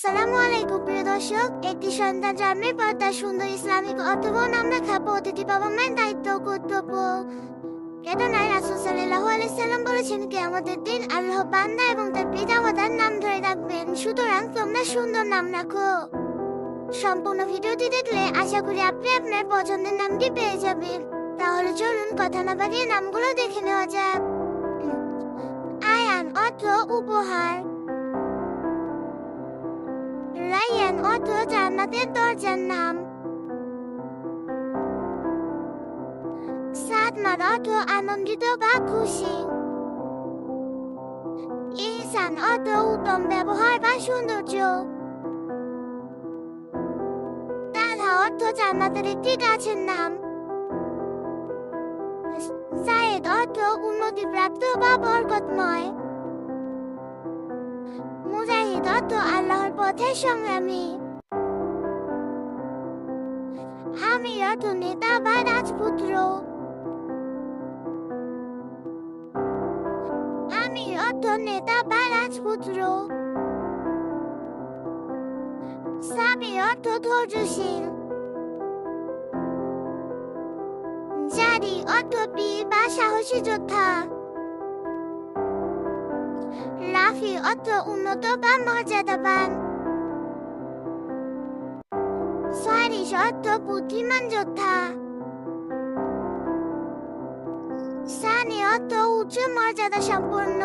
আসসালামু আলাইকুম প্রিয় দর্শক, একটি সন্তান জন্মের পর তার সুন্দর ইসলামিক অথবা আমরা খাবো অতিথি বাবা মায়ের দায়িত্ব কর্তব্য। কেননা রাসূল সাল্লাল্লাহু আলাইহি সাল্লাম বলেছেন কিয়ামতের দিন আল্লাহ বান্দা এবং তার পিতামাতার নাম ধরে রাখবেন, সুতরাং তোমরা সুন্দর নাম রাখো। সম্পূর্ণ ভিডিওটি দেখলে আশা করি আপনি আপনার পছন্দের নামটি পেয়ে যাবেন। তাহলে চলুন কথা না বাড়িয়ে নামগুলো দেখে নেওয়া যাক। আয়ান অর্থ উপহার, রায়ান অর্থ জান্নাতের দরজার নাম, সাদমান অর্থ আনন্দিত বা খুশি, ইহসান অর্থ উত্তম ব্যবহার বা সৌন্দর্য, তালহা অর্থ জান্নাতের একটি গাছের নাম, সায়েদ অর্থ উন্নতিপ্রাপ্ত বা বরকতময়, মুজাহিদ অর্থ আল্লাহর পথে সংগ্রামী, আমির অর্থ নেতা বা রাজপুত্র, আমির অর্থ নেতা বা রাজপুত্র, সাবির অর্থ ধৈর্যশীল, জারি অর্থ বীর বা সাহসী যোদ্ধা, রাফি অর্থ উন্নত বা মর্যাদাবান, সারিস অর্থ বুদ্ধিমান যোদ্ধা, সানি অর্থ উচ্চ মর্যাদা সম্পন্ন,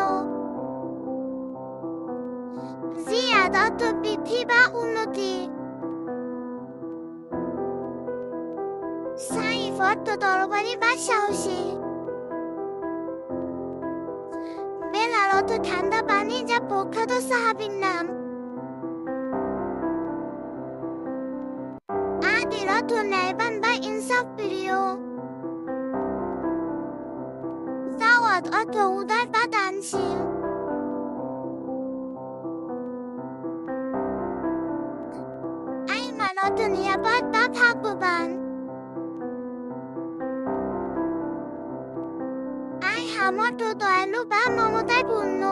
জিয়াদ অর্থ বৃদ্ধি বা উন্নতি, সাইফ অর্থ তরবারি বা সাহসী, বেলাল অর্থ ঠান্ডা পানি যা প্রখ্যাত সাহাবীর নাম, আদিল অর্থ ন্যায়বান বা ইনসাফ প্রিয়, জাওয়াদ অর্থ উদার বা দানশীল, আইমান অর্থ নিরাপদ বা ভাগ্যবান, আইহাম অর্থ দয়ালু বা মমতায় পূর্ণ,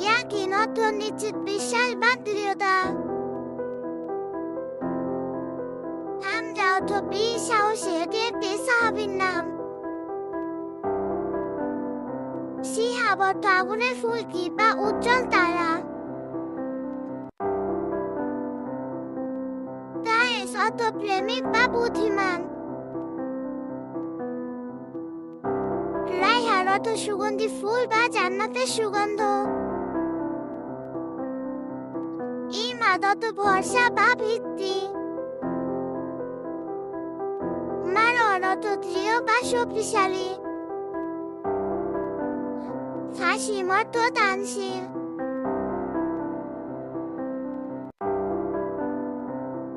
ইয়াকিন অর্থ নিশ্চিত বিশ্বাস বা দৃঢ়তা, হামজা অর্থ বীর সাহসী, এটি একটি সাহাবীর নাম, শিহাব অর্থ আগুনের ফুলকি বা উজ্জ্বল তারা, তায়েস অর্থ প্রেমিক বা বুদ্ধিমান, রাইহান অর্থ সুগন্ধি ফুল বা জান্নাতের সুগন্ধ, ইমাদ অর্থ ভরসা বা ভিত্তি, মারওয়ান অর্থ দৃঢ় বা শক্তিশালী, হাসিম অর্থ দানশীল,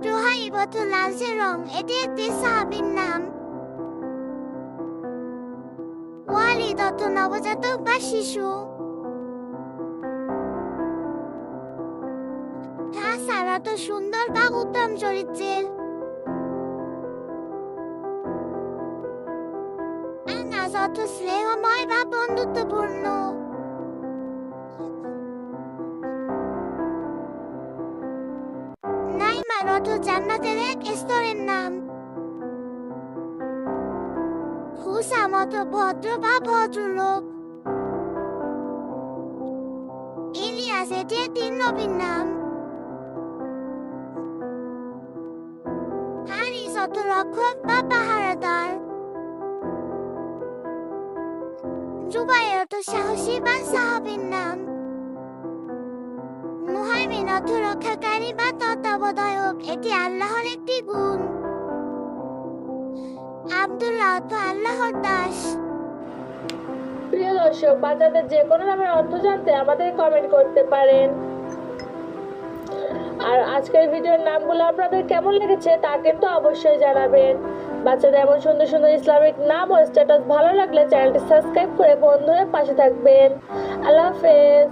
জুহাইব অর্থ লালচে রং, এটি একটি সাহাবীর নাম, ওয়ালিদ অর্থ নবজাতক বা শিশু, হাসান অর্থ সুন্দর বা উত্তম চরিত্রের, আনাস অর্থ স্নেহময় বা বন্ধুত্বপূর্ণ, নাইমান অর্থ জান্নাতের এক স্তরের নাম, হুসাম অর্থ ভদ্র বা ভদ্রলোক, ইলিয়াস এটি একটি নবীর নাম, হারিস অর্থ রক্ষক বা পাহারাদার, জুবাইর অর্থ সাহসী বা সাহাবীর নাম, মুহাইমিন অর্থ রক্ষাকারী বা তত্ত্বাবধায়ক, এটি আল্লাহর একটি গুণ, আব্দুল্লাহ অর্থ আল্লাহর দাস। প্রিয় দর্শক, বাচ্চাদের যে কোনো নামের অর্থ জানতে আমাদের কমেন্ট করতে পারেন। আর আজকের ভিডিওর নামগুলো আপনাদের কেমন লেগেছে তা কিন্তু অবশ্যই জানাবেন। বাচ্চাদের এমন সুন্দর সুন্দর ইসলামিক নাম ও স্ট্যাটাস ভালো লাগলে চ্যানেলটি সাবস্ক্রাইব করে বন্ধুদের পাশে থাকবেন। আল্লাহ হাফেজ।